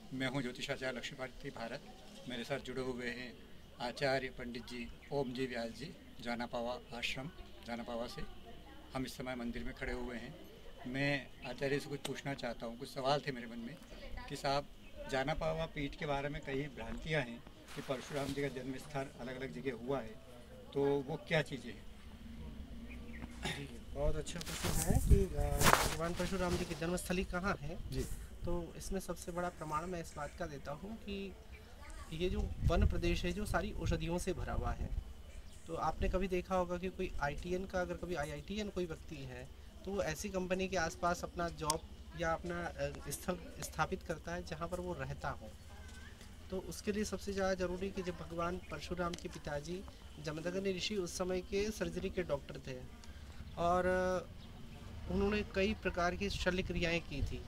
मैं हूं ज्योतिषाचार्य लक्ष्मी भारती भारत। मेरे साथ जुड़े हुए हैं आचार्य पंडित जी ओम जी व्यास जी, जानापावा आश्रम जानापावा से। हम इस समय मंदिर में खड़े हुए हैं। मैं आचार्य से कुछ पूछना चाहता हूं, कुछ सवाल थे मेरे मन में कि साहब, जानापावा पीठ के बारे में कई भ्रांतियां हैं कि परशुराम जी का जन्म स्थान अलग अलग जगह हुआ है, तो वो क्या चीज़ें हैं? जी, बहुत अच्छा प्रश्न है कि भगवान परशुराम जी की जन्मस्थली कहाँ है। जी तो इसमें सबसे बड़ा प्रमाण मैं इस बात का देता हूँ कि ये जो वन प्रदेश है जो सारी औषधियों से भरा हुआ है। तो आपने कभी देखा होगा कि कोई आईटीएन का, अगर कभी आईआईटीएन कोई व्यक्ति है तो वो ऐसी कंपनी के आसपास अपना जॉब या अपना स्थल स्थापित करता है जहाँ पर वो रहता हो। तो उसके लिए सबसे ज़्यादा ज़रूरी कि जब भगवान परशुराम के पिताजी जमदग्नि ऋषि उस समय के सर्जरी के डॉक्टर थे, और उन्होंने कई प्रकार की शल्य क्रियाएँ की थी,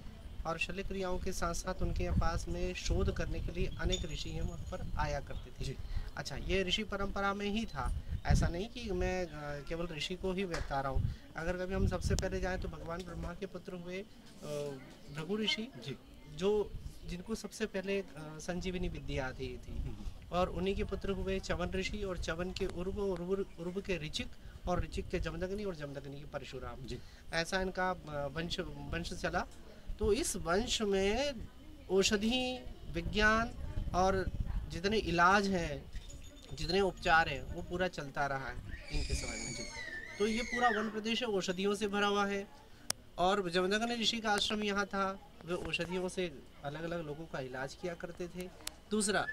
और शल्य क्रियाओं के साथ साथ उनके पास में शोध करने के लिए अनेक ऋषि हैं वहाँ पर आया करते थे। जी अच्छा, ये ऋषि परंपरा में ही था, ऐसा नहीं कि मैं केवल ऋषि को ही बता रहा हूँ। अगर कभी हम सबसे पहले जाएँ तो भगवान ब्रह्मा के पुत्र हुए भृगु ऋषि, जी। जो जिनको सबसे पहले संजीवनी विद्या दी थी, हम्म, और उन्हीं के पुत्र हुए चवन ऋषि, और चवन के उर्व, और उर्व के ऋचिक, और ऋचिक के जमदग्नि, और जमदग्नि के परशुराम। जी ऐसा इनका वंश वंश चला। तो इस वंश में औषधि विज्ञान और जितने इलाज हैं, जितने उपचार हैं, वो पूरा चलता रहा है इनके समय में। जी तो ये पूरा वन प्रदेश है, औषधियों से भरा हुआ है। और जमदग्नि ऋषि का आश्रम यहाँ था, वे औषधियों से अलग अलग लोगों का इलाज किया करते थे। दूसरा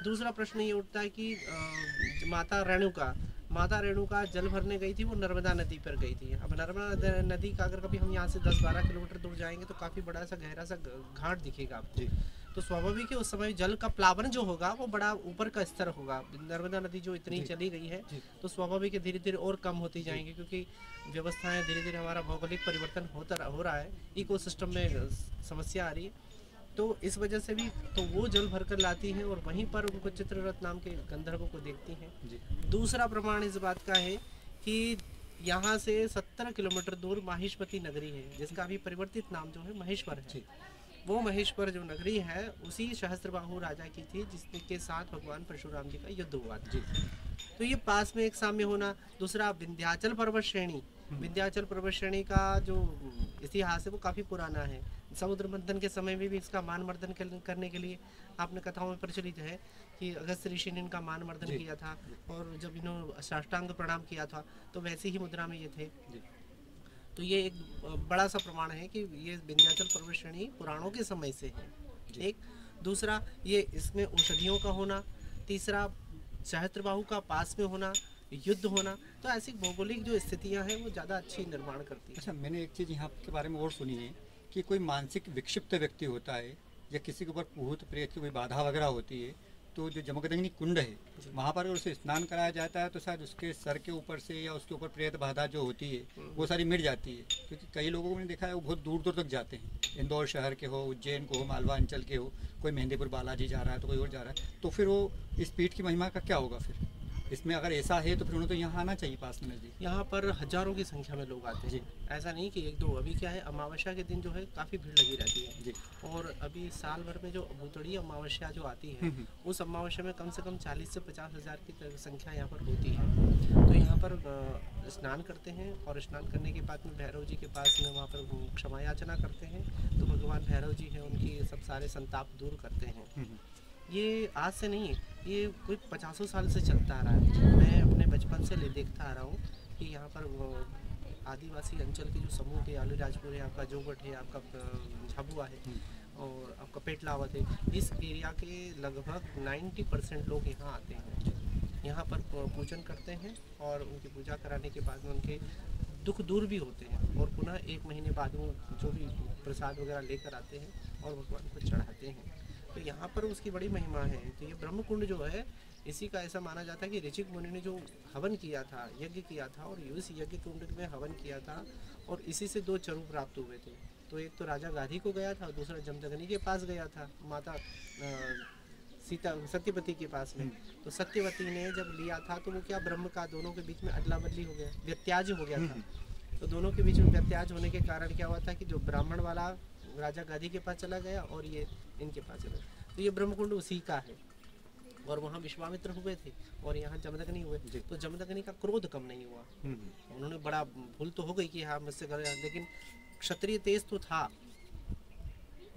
दूसरा प्रश्न ये उठता है कि माता रेणुका जल भरने गई थी, वो नर्मदा नदी पर गई थी। अब नर्मदा नदी का अगर कभी हम यहाँ से 10-12 किलोमीटर दूर जाएंगे तो काफ़ी बड़ा सा गहरा सा घाट दिखेगा आपको। जी तो स्वाभाविक है उस समय जल का प्लावन जो होगा वो बड़ा ऊपर का स्तर होगा। नर्मदा नदी जो इतनी जी चली गई है, जी तो स्वाभाविक है धीरे धीरे और कम होती जी जाएंगी, क्योंकि व्यवस्थाएं धीरे धीरे, हमारा भौगोलिक परिवर्तन हो रहा है, इकोसिस्टम में समस्या आ रही है। तो इस वजह से भी तो वो जल भर कर लाती हैं, और वहीं पर उनको चित्ररथ नाम के गंधर्व को देखती हैं। जी दूसरा प्रमाण इस बात का है कि यहाँ से 70 किलोमीटर दूर माहिष्मती नगरी है, जिसका अभी परिवर्तित नाम जो है महेश्वर है। जी वो महेश्वर जो नगरी है उसी सहस्त्रबाहु राजा की थी, जिसके साथ भगवान परशुराम जी का युद्ध हुआ था। जी। तो ये पास में एक साम्य होना। दूसरा, विंध्याचल पर्वत श्रेणी, विंध्याचल पर्वत श्रेणी का जो इतिहास है वो काफ़ी पुराना है। समुद्र मंथन के समय में भी इसका मान मर्दन करने के लिए आपने कथाओं में प्रचलित है कि अगस्त ऋषि ने इनका मान मर्दन किया था, और जब इन्होंने साष्टांग प्रणाम किया था तो वैसी ही मुद्रा में ये थे। जी तो ये एक बड़ा सा प्रमाण है कि ये विंध्याचल पर्वत श्रेणी पुराणों के समय से है। जी एक। दूसरा, ये इसमें औषधियों का होना। तीसरा, सहस्त्रबाहु का पास में होना, युद्ध होना। तो ऐसी भौगोलिक जो स्थितियां हैं वो ज़्यादा अच्छी निर्माण करती अच्छा, हैं। मैंने एक चीज़ यहाँ के बारे में और सुनी है कि कोई मानसिक विक्षिप्त व्यक्ति होता है या किसी के ऊपर भूत प्रेत की कोई बाधा वगैरह होती है, तो जो जमदग्नि कुंड है वहाँ पर अगर उसे स्नान कराया जाता है तो शायद उसके सर के ऊपर से या उसके ऊपर प्रेत बाधा जो होती है वो सारी मिट जाती है। क्योंकि कई लोगों को मैंने देखा है वो बहुत दूर दूर तक जाते हैं, इंदौर शहर के हो, उज्जैन को हो, मालवा अंचल के हो, कोई मेहंदीपुर बालाजी जा रहा है तो कोई और जा रहा है, तो फिर वो इस पीठ की महिमा का क्या होगा फिर? इसमें अगर ऐसा है तो फिर उन्हें तो यहाँ आना चाहिए पास में नज़दीक। यहाँ पर हजारों की संख्या में लोग आते जी हैं, ऐसा नहीं कि एक दो। अभी क्या है, अमावस्या के दिन जो है काफ़ी भीड़ लगी रहती है। जी और अभी साल भर में जो भूतड़ी अमावस्या जो आती है, उस अमावस्या में कम से कम 40 से 50 हज़ार की संख्या यहाँ पर होती है। तो यहाँ पर स्नान करते हैं, और स्नान करने के बाद में भैरव जी के पास में वहाँ पर क्षमा याचना करते हैं। तो भगवान भैरव जी हैं, उनकी सब सारे संताप दूर करते हैं। ये आज से नहीं, ये कोई 50 साल से चलता आ रहा है। मैं अपने बचपन से देखता आ रहा हूँ कि यहाँ पर आदिवासी अंचल के जो समूह के, अलीराजपुर है, आपका जोगट है, आपका झाबुआ है, और आपका पेटलावत है, इस एरिया के लगभग 90% लोग यहाँ आते हैं। यहाँ पर पूजन करते हैं, और उनकी पूजा कराने के बाद में उनके दुख दूर भी होते हैं, और पुनः 1 महीने बाद वो जो भी प्रसाद वगैरह लेकर आते हैं और भगवान को चढ़ाते हैं। तो यहाँ पर उसकी बड़ी महिमा है। तो ये ब्रह्मकुंड जो है, इसी का ऐसा माना जाता है कि ऋषिक मुनि ने जो हवन किया था, यज्ञ किया था, और इस यज्ञ कुंड में हवन किया था, और इसी से 2 चरु प्राप्त हुए थे। तो एक तो राजा गाधी को गया था, और दूसरा जमदग्नि के पास गया था, माता सीता सत्यवती के पास में। तो सत्यवती ने जब लिया था तो वो क्या, ब्रह्म का दोनों के बीच में अदला बदली हो गया, व्यत्याज हो गया था। तो दोनों के बीच में व्यत्याज होने के कारण क्या हुआ था कि जो ब्राह्मण वाला राजा गादी के पास चला गया और ये इनके पास चला गया। तो ये ब्रह्मकुंड उसी का है। और वहाँ विश्वामित्र हुए थे और यहाँ जमदग्नि हुए। तो जमदग्नि का क्रोध कम नहीं हुआ। उन्होंने बड़ा भूल तो हो गई कि हाँ मुझसे कर, लेकिन क्षत्रिय तेज तो था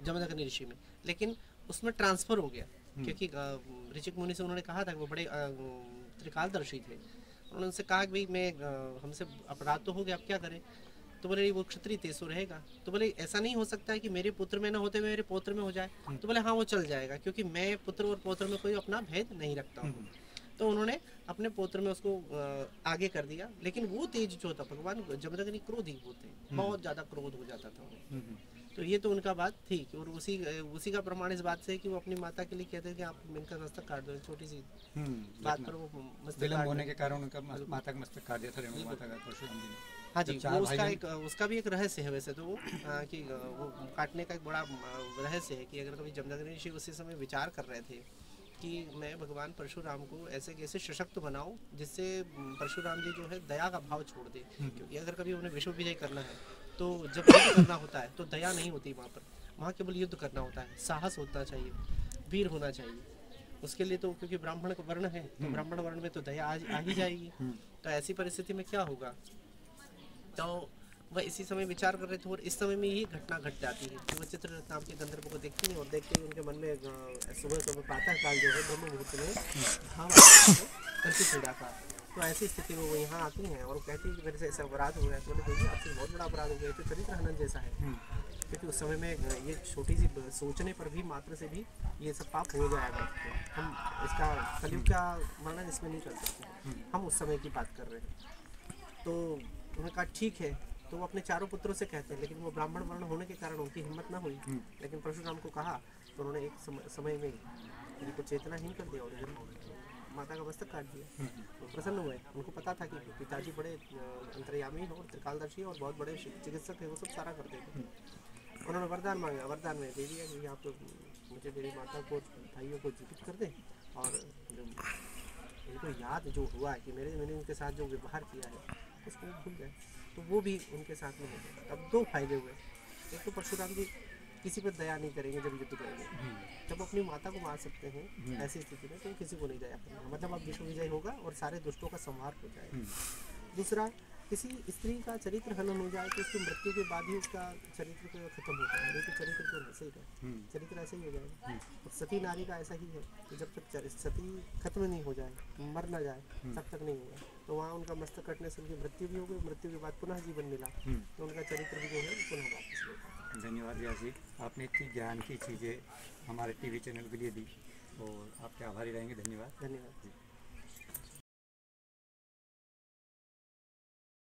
जमदग्नि ऋषि में, लेकिन उसमें ट्रांसफर हो गया। क्योंकि ऋषिक मुनि से उन्होंने कहा था कि वो बड़े त्रिकालदर्शी थे। उन्होंने उनसे कहा कि भाई मैं हमसे अपराध तो हो गया, अब क्या करें। तो बोले वो क्षत्रिय तेज तो रहेगा। तो बोले ऐसा नहीं हो सकता है कि मेरे पुत्र में न होते मेरे पौत्र में हो जाए। तो बोले हाँ वो चल जाएगा, क्योंकि मैं पुत्र और पौत्र में कोई अपना भेद नहीं रखता हूँ। तो उन्होंने अपने पौत्र में उसको आगे कर दिया। लेकिन वो तेज जो था, भगवान जमदग्नि क्रोधी वो थे, बहुत ज़्यादा क्रोध हो जाता था उन्हें। तो ये तो उनका बात थी। और उसी का प्रमाण इस बात से है कि वो अपनी माता के लिए कहते हैं कि आप इनका मस्तक काट दो। छोटी सी बात पर वो मस्तक विलम्ब होने के कारण उनका माता का मस्तक काट दिया था रेणु माता का परशुराम जी ने। हाँ जी, वो उसका भी एक रहस्य है वैसे तो वो कि वो काटने का एक बड़ा रहस्य है कि अगर कभी जमदग्नि ऋषि उसी समय विचार कर रहे थे कि मैं भगवान परशुराम को ऐसे कैसे सशक्त बनाऊं जिससे परशुराम जी जो है दया का भाव छोड़ दे। क्योंकि अगर कभी उन्हें विश्व विजय करना है तो जब युद्ध करना होता है तो दया नहीं होती वहाँ केवल युद्ध करना होता है, साहस होना चाहिए, वीर होना चाहिए। उसके लिए तो क्योंकि ब्राह्मण का वर्ण है तो ब्राह्मण वर्ण में तो दया आ ही जाएगी। तो ऐसी परिस्थिति में क्या होगा, तो वह इसी समय विचार कर रहे थे। और इस समय में यही घटना घट जाती है कि वह चित्ररथ नाम के गंधर्व को देखती हैं और देखते ही उनके मन में सुबह प्रातः काल जो है ब्रह्म मुहूर्त में भाव करके छेड़ा था। तो ऐसी स्थिति में वो यहाँ आती हैं और कहती है कि मेरे से ऐसा अपराध हो गया। तो बोले देखिए आपसे बहुत बड़ा अपराध हो गया, तो चरित्र हनन जैसा है। क्योंकि उस समय में ये छोटी सी सोचने पर भी मात्र से भी ये सब पाप हो जाएगा। हम इसका कलयुग का वर्णन इसमें नहीं कर सकते, हम उस समय की बात कर रहे हैं। तो उन्होंने कहा ठीक है। तो वो अपने चारों पुत्रों से कहते हैं, लेकिन वो ब्राह्मण वर्ण होने के कारण उनकी हिम्मत ना हुई। लेकिन परशुराम को कहा तो उन्होंने एक समय में उनको चेतनाहीन कर दिया और माता का मस्तक काट दिया। वो प्रसन्न हुए। उनको पता था कि पिताजी बड़े अंतर्यामी और त्रिकालदर्शी और बहुत बड़े चिकित्सक है, वो सब सारा करते थे। उन्होंने वरदान मांगा, वरदान में दे दिया कि आप मुझे मेरी माता को भाइयों को जीवित कर दें और उनको याद जो हुआ है कि मैंने उनके साथ जो व्यवहार किया है उसको भूल जाए। तो वो भी उनके साथ में हो गया। अब दो फायदे हुए। एक तो परशुराम जी किसी पर दया नहीं करेंगे जब युद्ध करेंगे। जब अपनी माता को मार सकते हैं ऐसी स्थिति में तो किसी को नहीं दया करेंगे, मतलब अब विश्व विजय होगा और सारे दुष्टों का संहार हो जाएगा। दूसरा, किसी स्त्री का चरित्र हनन हो जाए तो उसकी मृत्यु के बाद ही उसका चरित्र खत्म होता है। लेकिन चरित्र तो ऐसे ही है, चरित्र ऐसे ही हो जाएगा। और सती नारी का ऐसा ही है कि जब तक सती खत्म नहीं हो जाए, मर ना जाए, तब तक नहीं होगा। तो वहाँ उनका मस्तक कटने से उनकी मृत्यु भी हो गई, मृत्यु के बाद पुनः जीवन मिला तो उनका चरित्र भी जो है पुनः वापस मिला। धन्यवाद व्यास जी, आपने इतनी ज्ञान की चीज़ें हमारे टीवी चैनल के लिए दी और आपके आभारी रहेंगे। धन्यवाद। धन्यवाद।